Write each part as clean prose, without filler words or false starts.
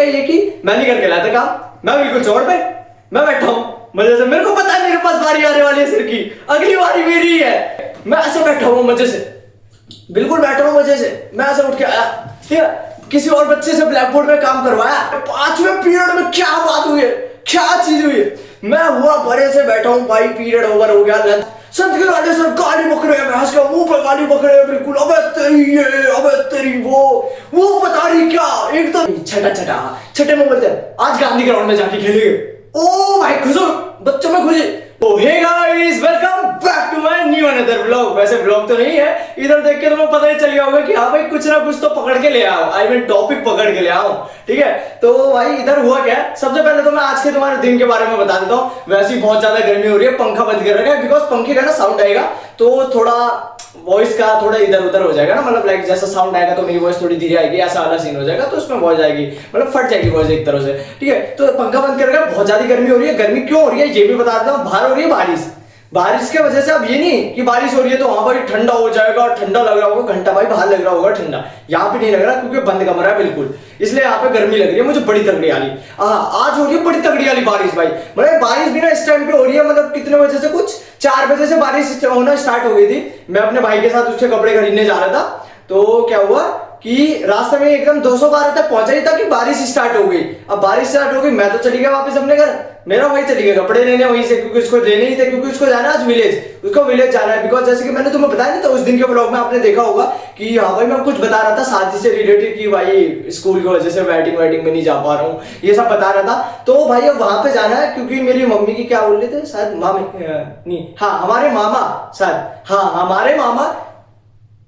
ये कि मैं नहीं करके लाया था काम, मैं बिल्कुल चौड़ पे मैं बैठा हूँ मजे से। मेरे को पता है मेरे पास बारी आने वाली है सिर की, अगली बारी मेरी है। मैं ऐसे बैठा हूँ मजे से, बिल्कुल बैठा हूँ मजे से। मैं ऐसे उठ के आया, ठीक है, किसी और बच्चे से ब्लैक बोर्ड में काम करवाया। 5वें पीरियड में क्या बात हुई है, क्या चीज हुई है, मैं हुआ भरे से बैठा हूँ भाई। पीरियड ओवर हो गया, लंच संत के लाडे सर गाली बक रहे हैं, भैंस के मुंह पे गाली बक रहे हैं बिल्कुल। अबे तेरी ये, अबे तेरी वो बता रही क्या, एकदम छठे में बोलते हैं आज गांधी ग्राउंड में जाके खेलेंगे। ओ भाई खुश हो, बच्चों में खुशी। तो hey guys, welcome back to my new another vlog. वैसे व्लॉग तो नहीं है, इधर देख के तुम्हें पता ही चल गया होगा कि हाँ भाई कुछ ना कुछ तो पकड़ के ले आओ, आई मीन टॉपिक पकड़ के ले आओ, ठीक है। तो भाई इधर हुआ क्या है, सबसे पहले तो मैं आज के तुम्हारे दिन के बारे में बता देता हूँ। वैसे ही बहुत ज्यादा गर्मी हो रही है, पंखा बंद कर रखा है बिकॉज पंखे का ना साउंड आएगा तो थोड़ा वॉइस का थोड़ा इधर उधर हो जाएगा ना, मतलब लाइक जैसा साउंड आएगा तो मेरी वॉइस थोड़ी धीरे आएगी, ऐसा वाला सीन हो जाएगा तो उसमें वॉइस आएगी, मतलब फट जाएगी वॉइस एक तरह से, ठीक है। तो पंखा बंद करके बहुत ज्यादा गर्मी हो रही है। गर्मी क्यों हो रही है ये भी बता देता हूँ। बाहर हो रही है बारिश के वजह से। अब ये नहीं कि बारिश हो रही है तो वहां पर ठंडा हो जाएगा, ठंडा लग रहा होगा घंटा, भाई बाहर लग रहा होगा ठंडा, यहाँ पे नहीं लग रहा क्योंकि बंद कमरा है बिल्कुल, इसलिए यहाँ पे गर्मी लग रही है मुझे बड़ी तगड़ी वाली। आज हो रही है बड़ी तगड़ी वाली बारिश भाई, मतलब बारिश भी ना इस टाइम पे हो रही है, मतलब कितने बजे से, कुछ 4 बजे से बारिश होना स्टार्ट हो गई थी। मैं अपने भाई के साथ उसके कपड़े खरीदने जा रहा था, तो क्या हुआ कि रास्ते में एकदम 212 तक पहुंचा ही था कि बारिश स्टार्ट हो गई। अब बारिश स्टार्ट हो गई, मैं तो चली गया वापस अपने घर, मेरा भाई चली गया कपड़े लेने वहीं से, क्योंकि उसको लेने ही थे, क्योंकि उसको जाना है आज विलेज, उसको विलेज जाना है। बिकॉज जैसे कि मैंने तुम्हें बताया नहीं था उस दिन के ब्लॉग में, आपने देखा होगा कि हाँ भाई मैं कुछ बता रहा था शादी से रिलेटेड कि भाई स्कूल की वजह से वेडिंग में नहीं जा पा रहा हूँ, ये सब बता रहा था। तो भाई अब वहां पे जाना है क्योंकि मेरी मम्मी की क्या बोल रहे थे, शायद मामी नहीं, हाँ हमारे मामा, शायद हाँ हमारे मामा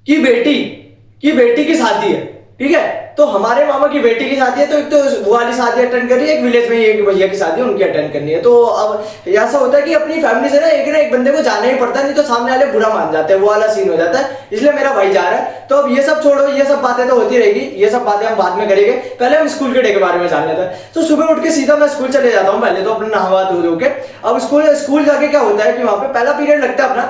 की बेटी की शादी है, ठीक है। तो हमारे मामा की बेटी की शादी है, तो एक तो वो वाली शादी अटेंड करनी है, एक विलेज में एक भैया की शादी है उनकी अटेंड करनी है। तो अब ऐसा होता है कि अपनी फैमिली से ना एक बंदे को जाना ही पड़ता है, नहीं तो सामने वाले बुरा मान जाते हैं, वो वाला सीन हो जाता है, इसलिए मेरा भाई जा रहा है। तो अब ये सब छोड़ो, ये सब बातें तो होती रहेगी, ये सब बातें हम बाद में करेंगे, पहले हम स्कूल के डे के बारे में जान लेते हैं। तो सुबह उठ के सीधा मैं स्कूल चले जाता हूँ, पहले तो अपना नहावा धो के। अब स्कूल जाके क्या होता है कि वहां पे पहला पीरियड लगता है अपना।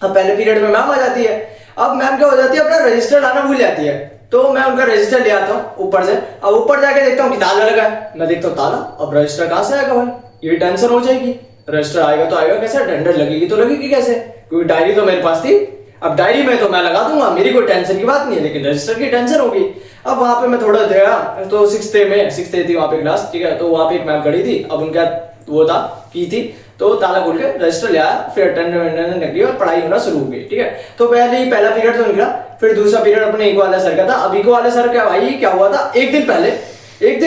अब पहले पीरियड में मैम आ जाती है। अब मैम क्या हो जाती है, अपना रजिस्टर लाना भूल जाती है, तो मैं उनका रजिस्टर ले आता हूँ ऊपर से। अब ऊपर जाके देखता हूँ कि ताला लगा है, मैं देखता हूँ ताला, अब रजिस्टर कहाँ से आएगा भाई, ये टेंशन हो जाएगी। रजिस्टर आएगा तो आएगा कैसे, डंडर लगेगी तो लगेगी कैसे, क्योंकि डायरी तो मेरे पास थी। अब डायरी में तो मैं लगा दूंगा, मेरी कोई टेंशन की बात नहीं है, लेकिन रजिस्टर की टेंशन होगी। अब वहां पे मैं थोड़ा गया तो 6th थी वहां पे क्लास, ठीक है। तो वहां पे एक मैम खड़ी थी, अब उनका वो था की थी, तो ताला खोल के रजिस्टर ले आया, फिर अटेंडेंस लगी और पढ़ाई होना शुरू हो गई, ठीक है। तो पहला पीरियड तो निकला, फिर दूसरा पीरियड अपने इको वाले सर का था। अब इको वाले सर क्या भाई क्या हुआ था, एक दिन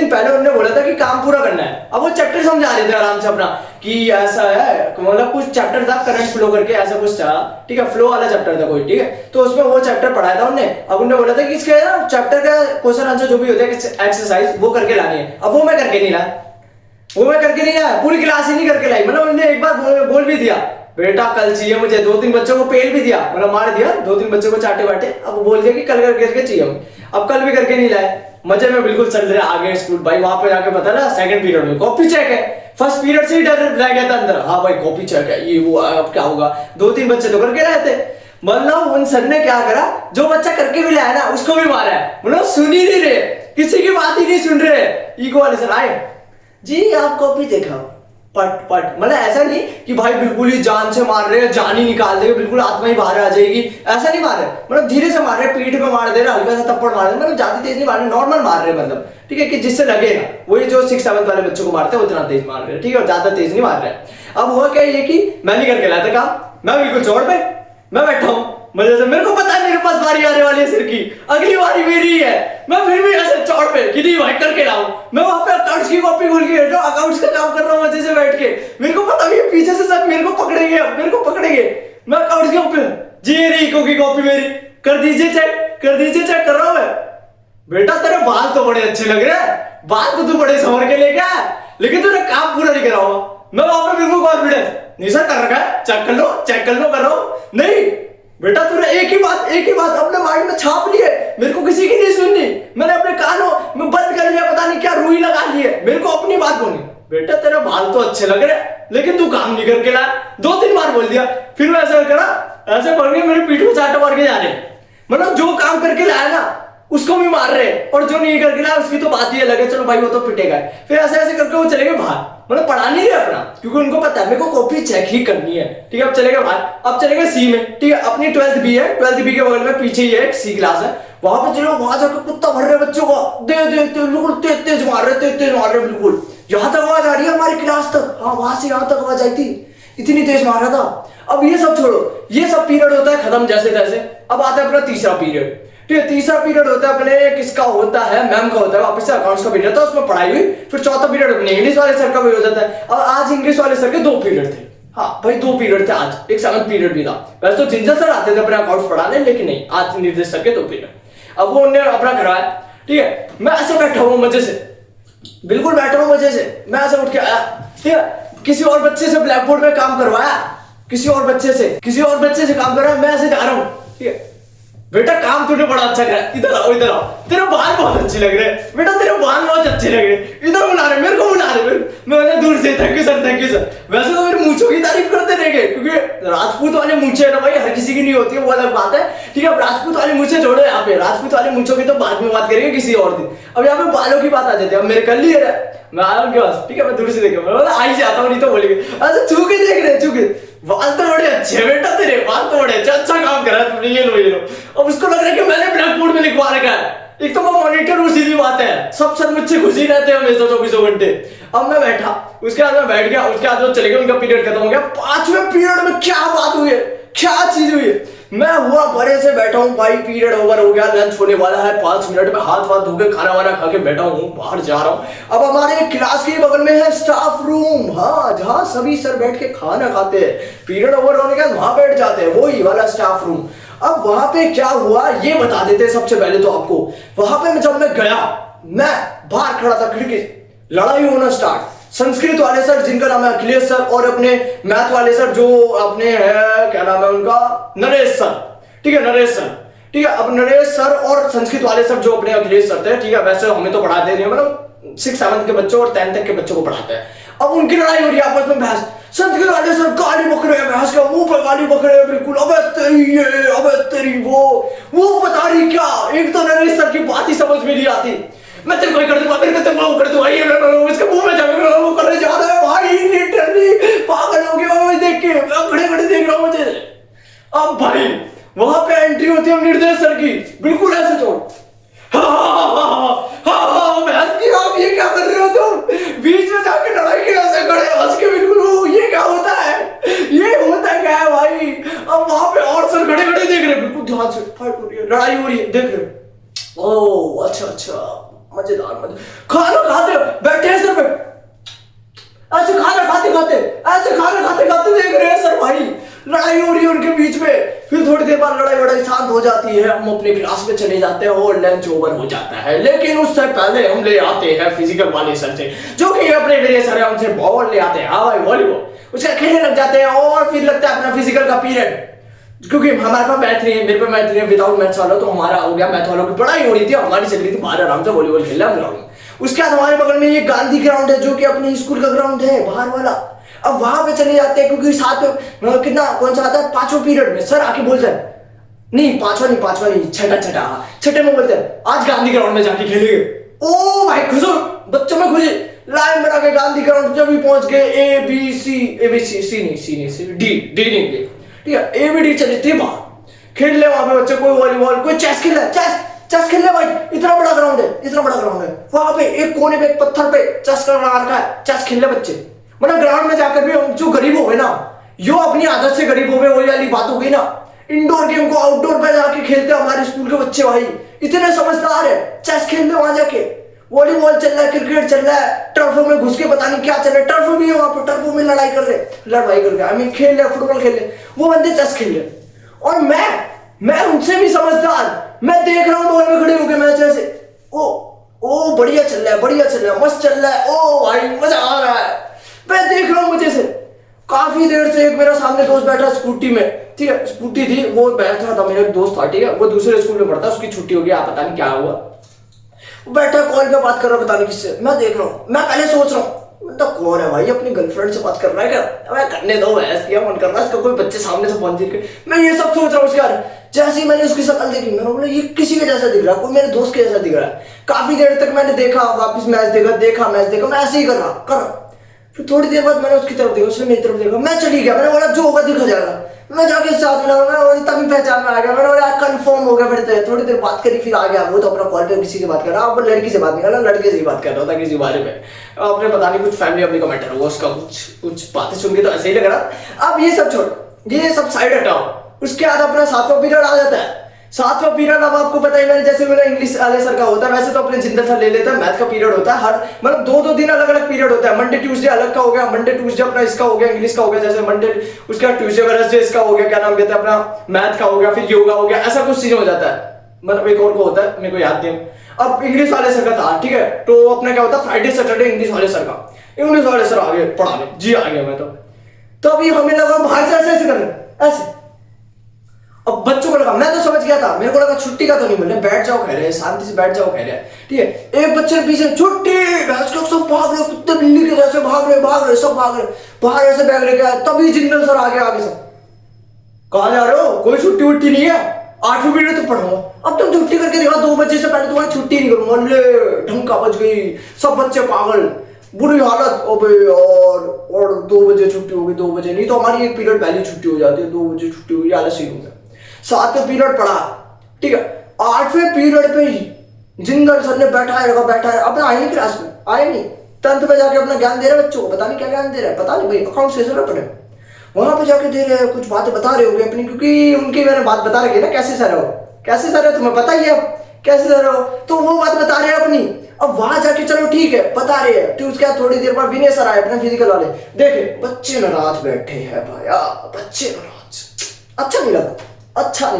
पहले उन्होंने बोला था कि काम पूरा करना है। अब वो चैप्टर समझा रहे थे आराम से अपना कि ऐसा है, मतलब कुछ चैप्टर था करंट फ्लो करके, ऐसा कुछ था, ठीक है, फ्लो वाला चैप्टर था कोई, ठीक है। तो उसमें वो चैप्टर पढ़ाया था उन्होंने। अब उन्होंने बोला था कि इसके चैप्टर का क्वेश्चन आंसर जो भी होता है एक्सरसाइज वो करके लानी है। अब वो मैं करके नहीं लाया, पूरी क्लास ही नहीं करके लाई। मतलब उन्होंने एक बार बोल भी दिया, बेटा कल चाहिए मुझे, 2-3 बच्चों को पेल भी दिया, मतलब मार दिया, 2-3 बच्चों को चाटे बाटे। अब बोल दिया कि कल करके चाहिए। अब कल भी करके नहीं लाए, मजे में बिल्कुल चल रहे आगे स्कूल। भाई वहां पे जाके पता ना सेकंड पीरियड में कॉपी चेक है, फर्स्ट पीरियड से ही डर रह गया था अंदर, हाँ भाई कॉपी चेक है ये वो, अब क्या होगा। 2-3 बच्चे तो करके लाए थे, मतलब उन सर ने क्या करा, जो बच्चा करके भी लाया ना उसको भी मारा है, मतलब सुन ही नहीं रहे, किसी की बात ही नहीं सुन रहे। ईगो वाले सर आए, जी आप कॉपी दिखाओ, पट मतलब ऐसा नहीं कि भाई बिल्कुल ही जान से मार रहे हैं, जान ही निकाल देंगे, बिल्कुल आत्मा ही बाहर आ जाएगी, ऐसा नहीं मार रहे, मतलब धीरे से मार रहे, पीठ पे मार दे रहे, हल्का सा थप्पड़ मार रहे, मतलब ज्यादा तेज नहीं मार रहे, नॉर्मल मार रहे, मतलब ठीक है, कि जिससे लगे ना, वही जो 6th-7th वाले बच्चों को मारते हैं उतना तेज मार रहे हैं, ठीक है, और ज्यादा तेज नहीं मार रहे। अब हुआ क्या ये कि मैं नहीं करके लाया था काम, मैं बिल्कुल चौड़ पे मैं बैठा हूँ मजे से। मेरे को पता है मेरे पास बारी आने वाली है सिर की, अगली बारी मेरी है। मैं फिर भी ऐसे चौड़ पे कि नहीं भाई करके लाऊं। मैं वहां पे अकाउंट्स की कॉपी खोल के बैठा हूं, अकाउंट्स का काम कर रहा हूं मजे से बैठ के। मेरे को पता भी है पीछे से सब मेरे को पकड़ेंगे। मैं अकाउंट्स की कॉपी, जी रिको की कॉपी मेरी, कर दीजिए चेक कर रहा हूं मैं। बेटा तेरे बाल तो बड़े अच्छे लग रहे हैं, बाल तो तू बड़े संवर के लेके आया, लेकिन तूने काम पूरा नहीं करा हुआ। मैं वहां पे बिल्कुल कॉन्फिडेंस नहीं सर कर रखा है, चेक कर लो कर रहा हूं। नहीं बेटा तूने एक ही बात अपने माइंड में छाप ली है, मेरे को किसी की नहीं सुननी, मैंने अपने कानों में बंद कर लिया, पता नहीं क्या रुई लगा ली है, मेरे को अपनी बात बोलनी। बेटा तेरे बाल तो अच्छे लग रहे हैं, लेकिन तू काम नहीं करके लाया। 2-3 बार बोल दिया, फिर मैं ऐसे करा, ऐसे पढ़ के मेरे पीठ में चाटा मार के जा रहे, मतलब जो काम करके लाया ना उसको भी मार रहे हैं, और जो नहीं करके ना उसकी तो बात ही अलग है, चलो भाई वो तो पिटेगा। फिर ऐसे ऐसे करके वो चले गए बाहर, मतलब पढ़ा नहीं रहे अपना, क्योंकि उनको पता है मेरे को कॉपी चेक ही करनी है। ठीक है, अब चले गए बाहर, अब चले गए सी में। ठीक है, अपनी 12th बी है, 12th बी के बगल में पीछे ही है सी क्लास है, वहां पे चलो, वहां जाकर कुत्ता भर रहे बच्चों को, दे दे बिल्कुल तेज तेज मार रहे, तेज तेज मार रहे, बिल्कुल यहाँ तक आवाज आ रही है हमारी क्लास तक। हाँ, वहां से यहाँ तक आवाज आई थी, इतनी तेज मार रहा था। अब ये सब छोड़ो, ये सब पीरियड होता है खत्म जैसे तैसे। अब आता है अपना तीसरा पीरियड। ठीक है, तीसरा पीरियड होता है अपने किसका होता है, मैम का होता है, वापस से अकाउंट्स का पीरियड था, उसमें पढ़ाई हुई। फिर चौथा पीरियड अपने इंग्लिश वाले सर का भी हो जाता है। और आज इंग्लिश वाले सर के 2 पीरियड थे। हाँ भाई, 2 पीरियड थे आज, एक 7th पीरियड भी था। वैसे तो जिंजर सर आते थे अपने अकाउंट्स पढ़ाने, लेकिन नहीं, आज निर्देश सर के 2 पीरियड। अब वो उन्होंने अपना करवाया। ठीक है, मैं ऐसे बैठा हूँ मजे से, बिल्कुल बैठा हूँ मजे से, मैं ऐसे उठ के आया। ठीक है, किसी और बच्चे से ब्लैक बोर्ड में काम करवाया, किसी और बच्चे से काम करवाया, मैं ऐसे जा रहा हूँ। ठीक है, बेटा काम तूने बड़ा अच्छा करा, इधर आओ इधर आओ, तेरे बाल बहुत अच्छे लग रहे हैं बेटा, तेरे बाल बहुत अच्छे लग रहे हैं, इधर बुला रहे, मेरे को बुला रहे। मैं दूर से थैंक यू सर। वैसे तो मेरे मूंछों की तारीफ करते रहेंगे, क्योंकि राजपूत वाले मूंछे है ना भाई, हर किसी की नहीं होती है, वो अलग बात है। ठीक है, अब राजपूत वाले मूंछे छोड़ो, यहाँ पे राजपूत वाले मूंछों की तो बाद में बात करेंगे किसी और दिन। अब यहाँ पे बालों की बात आ जाती है। अब मेरे कर लिए मैं आया उनके पास। ठीक है, मैं दूर से देखा, मैं आ ही जाता हूँ, नहीं तो बोलेंगे अच्छा छू के देख रहे, छू के बाल तो बड़े अच्छे बेटा, तेरे बाल तो बड़े अच्छे, अच्छा काम करा तुमने, ये लो। अब उसको लग रहा है कि मैंने ब्लैक बोर्ड में लिखवा रखा है। एक तो मैं मॉनिटर हूँ, सीधी बात है, सब सर मुझसे खुशी रहते हैं हमेशा 24 घंटे। अब मैं बैठा, उसके बाद मैं बैठ गया, उसके बाद वो चले गए, उनका पीरियड खत्म हो गया। 5वें पीरियड में क्या बात हुई है, क्या चीज हुई है, मैं हुआ बड़े से बैठा हूँ भाई, पीरियड ओवर हो गया, लंच होने वाला है, 5 मिनट में हाथ वाथ धो के खाना वाना खा के बैठा हूँ, बाहर जा रहा हूँ। अब हमारे क्लास के बगल में है स्टाफ रूम, हाँ, जहाँ सभी सर बैठ के खाना खाते हैं, पीरियड ओवर होने के बाद वहां बैठ जाते हैं, वही वाला स्टाफ रूम। अब वहां पे क्या हुआ ये बता देते हैं सबसे पहले तो आपको। वहां पे जब मैं गया, मैं बाहर खड़ा था, खिड़की, लड़ाई होना स्टार्ट। संस्कृत वाले सर जिनका नाम है अखिलेश सर, और अपने मैथ वाले सर जो अपने है, क्या नाम है उनका, नरेश सर। ठीक है, नरेश सर। ठीक है, अब नरेश सर और संस्कृत वाले सर जो अपने अखिलेश सर थे, ठीक है, वैसे हमें तो पढ़ाते नहीं, मतलब 6th 7th के बच्चों और 10th तक के बच्चों को पढ़ाते हैं। अब उनकी लड़ाई हो रही है आपस में, बहस। संस्कृत वाले सर गाली बक रहे हैं, भैंस के मुंह पे गाली बक रहे हैं, बिल्कुल, अबे तेरी ये, अबे तेरी वो बता रही क्या। एक तो नरेश सर की बात ही समझ में नहीं आती, मैं तेरे को कर दूंगा, मेरे को तेरे को कर दूंगा, ये इसके मुंह में जाकर वो करने जा रहा है भाई, लिटरली पागल हो गया मैं देख के, मैं खड़े देख रहा हूं मुझे। अब भाई वहां पे एंट्री होती है निर्देश सर की, बिल्कुल ऐसे छोड़, आप ये क्या कर रहे हो तुम, बीच में जाके लड़ाई के ऐसे खड़े हंस के, बिल्कुल ये क्या होता है, ये होता क्या है भाई। अब वहां पे और सर खड़े खड़े देख रहे, बिल्कुल ध्यान से, फाइट हो रही है, लड़ाई हो रही है, देख रहे। ओह अच्छा, मजेदार। खाना खाते बैठे हैं सर पे, ऐसे खाना खाते खाते देख रहे हैं सर भाई, लड़ाई हो रही है उनके बीच में। फिर थोड़ी देर बाद लड़ाई शांत हो जाती है, हम अपने क्लास में चले जाते हैं और लंच ओवर हो जाता है। लेकिन उससे पहले हम ले आते हैं फिजिकल वाले सर से, जो कि अपने मेरे सर है, उनसे बॉल ले आते हैं, हाँ भाई वॉलीबॉल, उसका खेलने लग जाते हैं। और फिर लगता है अपना फिजिकल का पीरियड, क्योंकि हमारे पास मैथ नहीं है, मेरे पे मैथ नहीं है, विदाउट मैथ्स वाला, तो हमारा हो गया, मैथ वालों की पढ़ाई हो रही थी, हमारी चल रही थी बाहर आराम से वॉलीबॉल खेल रहा ग्राउंड में। उसके बाद हमारे बगल में ये गांधी ग्राउंड है, जो कि अपने स्कूल का ग्राउंड है बाहर वाला। अब वहां पे चले जाते हैं, क्योंकि साथ में कितना कौन सा आता है, 5वें पीरियड में सर आके बोलते हैं, नहीं पांचवा नहीं, छठे में बोलते हैं आज गांधी ग्राउंड में जाके खेलेंगे। ओ भाई खुश, बच्चों में खुशी, लाइन बना के गांधी ग्राउंड जब भी पहुंच गए, ए बी सी डी नहीं, ठीक है, ए बी डी चले थे बाहर खेल ले। वहां पे बच्चे कोई वॉलीबॉल, कोई चेस खेल रहा है, चेस खेल ले भाई, इतना बड़ा ग्राउंड है, वहां पे एक कोने पे एक पत्थर पे चेस का लगा रखा है, चेस खेल ले बच्चे। मतलब ग्राउंड में जाकर भी हम जो गरीब हो गए ना, यो अपनी आदत से गरीब हो गए, वही वाली बात हो गई ना, इंडोर गेम को आउटडोर पे जाके खेलते हमारे स्कूल के बच्चे भाई, इतने समझदार है। चेस खेल ले वहां जाके, वॉलीबॉल चल रहा है, क्रिकेट चल रहा है, टर्फों में घुस के पता नहीं क्या चल रहा है, टर्फ भी है वहां पर, टर्फों में लड़ाई कर रहे, खेल रहे, फुटबॉल खेल रहे, वो बंदे चेस खेल रहे। और मैं उनसे भी समझदार, मैं देख रहा हूँ बॉल में खड़े होके मैच ऐसे, ओ बढ़िया चल रहा है, मस्त चल रहा है, ओ भाई मजा आ रहा है, मैं देख रहा हूँ मुझे से। काफी देर से एक मेरा सामने दोस्त बैठा स्कूटी में, ठीक है, स्कूटी थी, वो बैठा था, मेरा एक दोस्त था, ठीक है, वो दूसरे स्कूल में पढ़ता, उसकी छुट्टी हो गई, आप पता नहीं क्या हुआ, वो बैठा कॉल पे बात कर रहा, पता नहीं किससे। मैं देख रहा हूँ, मैं पहले सोच रहा हूँ तो कौन है भाई, अपनी गर्लफ्रेंड से बात कर रहा है क्या, अबे करने दो, ऐसा क्या मन कर रहा है इसका, कोई बच्चे सामने से पहुंच के, मैं ये सब सोच रहा हूँ। उसके बाद जैसे ही मैंने उसकी शक्ल देखी, मैंने बोला ये किसी के जैसा दिख रहा है, कोई मेरे दोस्त के जैसा दिख रहा है। काफी देर तक मैंने देखा, वापस मैच देखा, मैं ऐसे ही कर रहा। फिर थोड़ी देर बाद मैंने उसकी तरफ देखा, उसने मेरी तरफ देखा, मैं चली गया। मैंने बोला जो होगा देखा जाएगा। मैं जाके साथ मिला, मैं तभी पहचान में आ गया। मैंने बोला कंफर्म हो गया। फिर थोड़ी देर बात करी, फिर आ गया। वो तो अपना कॉल पे किसी से बात कर रहा, अब लड़की से बात नहीं कर रहा, लड़के से ही बात कर रहा था किसी बारे में। आपने पता नहीं कुछ फैमिली अपनी का मैटर होगा उसका, कुछ बातें सुन के तो ऐसे ही लग रहा। अब ये सब छोड़, ये सब साइड हटाओ। उसके बाद अपना 7वां पीरियड आ जाता है। 7वां पीरियड अब आपको पता ही, मैंने जैसे बोला इंग्लिश वाले सर का होता है, वैसे तो अपने जिंदल सर ले लेता है। मैथ का पीरियड होता है हर मतलब 2-2 दिन अलग अलग पीरियड होता है। मंडे ट्यूसडे अलग का हो गया, मंडे ट्यूसडे अपना इसका हो गया, इंग्लिश का हो गया। जैसे मंडे उसका ट्यूसडे वेडनेसडे इसका हो गया, क्या नाम कहते हैं अपना मैथ का हो गया, फिर योगा हो गया, ऐसा कुछ चीज हो जाता है। मतलब एक और को होता है, मेरे को याद नहीं। अब इंग्लिश वाले सर का था, ठीक है, तो अपना क्या होता है फ्राइडे सैटरडे इंग्लिश वाले सर का। इंग्लिश वाले सर आगे पढ़ाने जी आ गया मैं तो अभी हमें लगा बाहर से ऐसे कर रहे ऐसे। अब बच्चों को लगा, मैं तो समझ गया था, मेरे को लगा छुट्टी का तो नहीं बोल रहे, बैठ जाओ कह रहे हैं, शांति से बैठ जाओ कह रहे हैं, ठीक है। एक बच्चे के पीछे छुट्टी, सब भाग रहे, कुत्ते बिल्ली के जैसे भाग रहे, सब भाग रहे, बाहर ऐसे बैग लेके आए। तभी जिंदल सर आगे सब, कहाँ जा रहे हो, कोई छुट्टी उट्टी नहीं है, 8वीं पीरियड तो पढ़ाऊंगा। अब तुम छुट्टी करके दिखा, 2 बजे से पहले तुम्हारी छुट्टी नहीं करूंगा। ढंका बज गई, सब बच्चे पागल, बुरी हालत। और 2 बजे छुट्टी होगी, 2 बजे नहीं तो हमारी 1 पीरियड पहले छुट्टी हो जाती है, 2 बजे छुट्टी हुई, आलस सीन हो गया। 7वें पीरियड पढ़ा, ठीक है। 8वें पीरियड पे जिंदल सर ने बैठा है अपना, आए नहीं क्लास में, आए नहीं। 10th में जाके अपना ज्ञान दे रहे बच्चों को, पता नहीं क्या ज्ञान दे रहे हैं, पता नहीं भाई, अकाउंट से अपने वहां पे जाके दे रहे हैं, कुछ बातें बता रहे होंगे अपनी, क्योंकि उनकी मैंने बात बता रखी है ना, कैसे सर हो तुम्हें पता ही है कैसे सर हो, तो वो बात बता रहे हैं अपनी। अब वहां जाके चलो ठीक है बता रहे हैं, तो उसके बाद थोड़ी देर बाद विनय सर आए अपने फिजिकल वाले, देखे बच्चे नाराज बैठे हैं भाया, बच्चे नाराज, अच्छा नहीं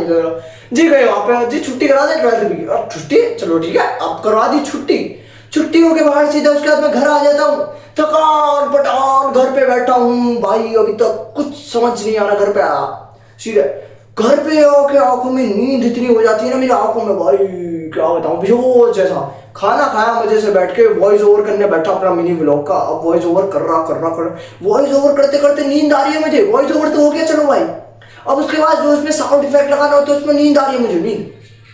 लगा जी। गए वहां पे, जी छुट्टी करा दे 12th की। अब छुट्टी चलो ठीक है, अब करवा दी छुट्टी हो के बाहर सीधा उसके बाद मैं घर आ जाता हूँ, थकान पटान, घर पे बैठा हूँ भाई, अभी तक कुछ समझ नहीं आ रहा। घर पे आया सीधे, घर पे आके आंखों में नींद इतनी हो जाती है ना मेरी आंखों में, भाई क्या बताऊं, बेहोश जैसा। खाना खाया मजे से बैठ के, वॉइस ओवर करने बैठा अपना मिनी व्लॉग का। अब वॉइस ओवर कर रहा, वॉइस ओवर करते करते नींद आ रही है मुझे। वॉइस ओवर तो हो गया चलो भाई, अब उसके बाद जो उसमें साउंड इफेक्ट लगाना होता है उसमें नींद आ रही है मुझे, नींद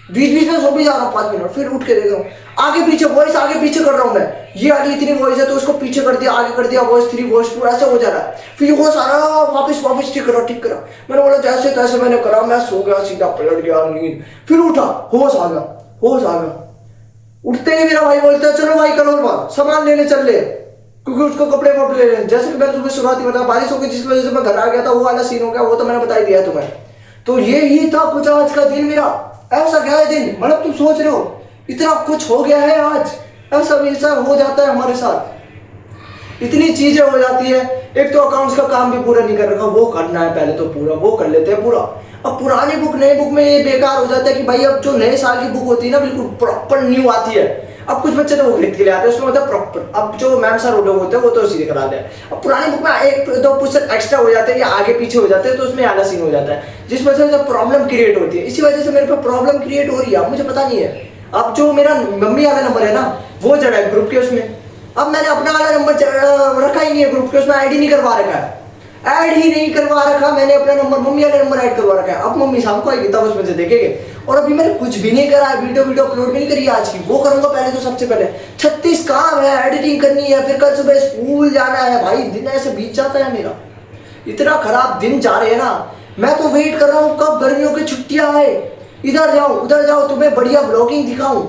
बीच में सो भी जा रहा हूँ 5 मिनट, फिर उठ के देख रहा हूँ आगे पीछे, वॉइस आगे पीछे कर रहा हूँ मैं, ये वाली इतनी वॉइस है तो उसको पीछे कर दिया, आगे कर दिया, वॉइस 3 वॉइस 2 ऐसे हो जा रहा है। फिर वो सारा वापस ठीक करा। मैंने बोला जैसे तैसे मैंने करा, मैं सो गया, सीधा पलट गया नींद, फिर उठा, होश आ गया। उठते ही मेरा भाई बोलता है चलो भाई करो बात, सामान लेने चल ले, क्योंकि उसको कपड़े ले रहे हैं। जैसे कि मैंने तुम्हें शुरुआती बताया, बारिश हो गई जिस वजह से मैं घर आ गया था, वो वाला सीन हो गया, वो तो मैंने बता ही दिया तुम्हें। तो ये ही था कुछ आज का दिन मेरा, ऐसा गया है दिन, मतलब तुम सोच रहे हो इतना कुछ हो गया है आज, ऐसा हो जाता है हमारे साथ, इतनी चीजें हो जाती है। एक तो अकाउंट्स का काम भी पूरा नहीं कर रखा, वो करना है पहले तो पूरा, वो कर लेते हैं पूरा। अब पुरानी बुक नई बुक में ये बेकार हो जाता है कि भाई अब जो नए साल की बुक होती है ना बिल्कुल प्रॉपर न्यू आती है। अब कुछ बच्चे तो वो खरीद के ले आते हैं, उसमें मतलब प्रॉपर, अब जो मैम सर लोग होते हैं वो तो सीधे करा दे। अब पुरानी बुक में 1-2 क्वेश्चन एक्स्ट्रा हो जाते हैं या आगे पीछे हो जाते हैं, तो उसमें आला सीन हो जाता है, जिस वजह से प्रॉब्लम क्रिएट होती है। इसी वजह से मेरे पे प्रॉब्लम क्रिएट हो रही है, मुझे पता नहीं है। अब जो मेरा मम्मी वाला नंबर है ना, वो जड़ा है ग्रुप के उसमें, अब मैंने अपना वाला नंबर रखा ही नहीं है ग्रुप के उसमें, ऐड ही नहीं करवा रखा है, ऐड ही नहीं करवा रखा मैंने अपना नंबर, मम्मी वाला नंबर ऐड करवा रखा है। अब मम्मी शाम को आएगी तब उसमें से देखेंगे। और अभी मैंने कुछ भी नहीं करा है, वीडियो अपलोड भी नहीं करी आज की, वो करूंगा पहले, तो सबसे पहले 36 काम है, एडिटिंग करनी है, फिर कल सुबह स्कूल जाना है। भाई दिन ऐसे बीत जाता है मेरा, इतना खराब दिन जा रहे हैं ना। मैं तो वेट कर रहा हूँ कब गर्मियों की छुट्टियां आए, इधर जाऊं उधर जाऊं, तुम्हें बढ़िया ब्लॉगिंग दिखाऊं।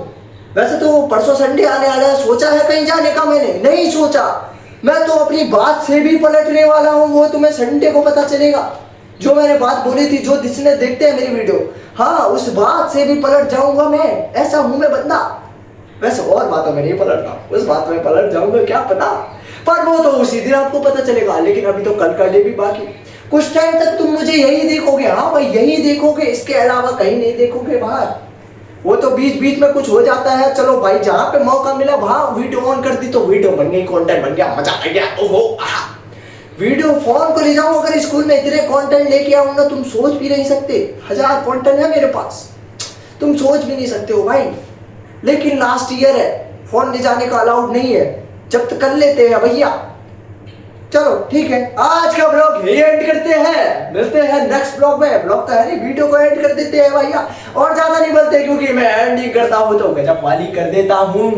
वैसे तो परसों संडे आने वाला है, सोचा है कहीं जाने का, मैंने नहीं सोचा। मैं तो अपनी बात से भी पलटने वाला हूँ, वो तुम्हें संडे को पता चलेगा। जो मैंने बात बोली थी, जो जिसने देखते हैं मेरी वीडियो, हाँ उस बात से भी पलट जाऊंगा मैं, ऐसा हूं मैं बंदा। वैसे और बातों में नहीं पलट रहा, उस बात में पलट जाऊंगा क्या पता, पर वो तो उसी दिन आपको पता चलेगा। लेकिन अभी तो कल का डे भी बाकी, कुछ टाइम तक तुम मुझे यही देखोगे, हाँ भाई यही देखोगे, इसके अलावा कहीं नहीं देखोगे बाहर। वो तो बीच बीच में कुछ हो जाता है, चलो भाई जहाँ पे मौका मिला वहां वीडियो ऑन कर दी तो वीडियो बन गई, कंटेंट बन गया, मजा आ गया, ओहो वीडियो फोन को ले जाऊं अगर स्कूल में, इतने कंटेंट लेके आऊंगा तुम सोच भी नहीं सकते। 1000 कंटेंट है मेरे पास, तुम सोच भी नहीं सकते हो भाई। लेकिन लास्ट ईयर है, फोन ले जाने का अलाउड नहीं है, जब्त कर लेते हैं भैया। चलो ठीक है, आज का ब्लॉग यही एंड करते हैं, मिलते हैं नेक्स्ट ब्लॉग में। ब्लॉग तो है नहीं, वीडियो को एंड कर देते हैं भैया, और ज्यादा नहीं बोलते क्योंकि मैं एंड नहीं करता हूँ तो गजब वाली कर देता हूँ।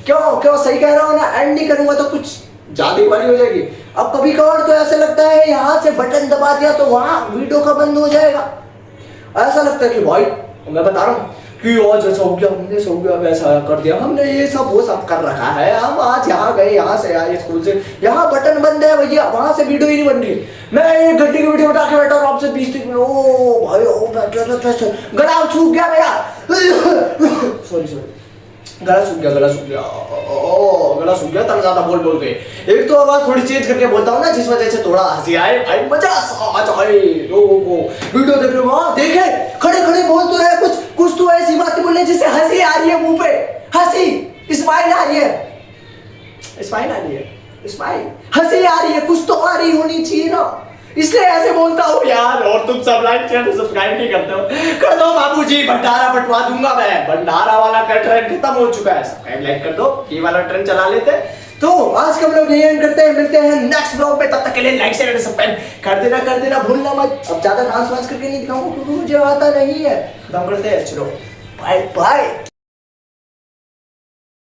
क्यों सही कह रहा हूँ ना, एंड नहीं करूंगा तो कुछ ज्यादा वाली हो जाएगी। अब कभी कभार तो ऐसा लगता है यहाँ से बटन दबा दिया तो वहां वीडियो का बंद हो जाएगा, ऐसा लगता है कि भाई मैं बता रहा हूँ कि आज जैसा हो गया, हमने सो गया वैसा कर दिया, हमने ये सब वो सब कर रखा है। हम आज यहाँ गए, यहाँ से आए स्कूल से, यहाँ बटन बंद है भैया, वहां से वीडियो ही नहीं बन रही। मैं 1 घंटे की वीडियो उठा के बैठा हूँ आपसे 20-30 मिनट। ओ भाई ओ गला सूख गया मेरा, सॉरी गला सूख गया, गला सूख गया तब ज्यादा बोल के। एक तो आवाज थोड़ी चेंज करके बोलता हूँ ना, जिस वजह से थोड़ा हंसी आए, भाई मजा आ जाए लोगों को। वीडियो देख रहे हो, देखे खड़े खड़े बोल तो रहे, कुछ तो ऐसी बातें बोले जिससे हंसी आ रही है, मुंह पे हंसी, स्माइल आ रही है, स्माइल आ रही है, स्माइल हंसी आ रही है, कुछ तो आ रही होनी चाहिए ना, इसलिए ऐसे बोलता हूँ यार। और तुम सब लाइक चैनल सब्सक्राइब नहीं करते हो, कर दो बाबूजी, भंडारा बंटवा दूंगा मैं। भंडारा वाला का ट्रेंड खत्म हो चुका है, सब्सक्राइब लाइक कर दो, ये वाला ट्रेंड चला लेते हैं। तो आज का ब्लॉग यही एंड करते हैं, मिलते हैं नेक्स्ट ब्लॉग में, तब तक के लिए लाइक शेयर सब्सक्राइब कर देना भूलना मत। अब ज्यादा डांस वांस करके नहीं दिखाऊंगा क्योंकि मुझे आता नहीं है, खत्म करते हैं, चलो बाय बाय।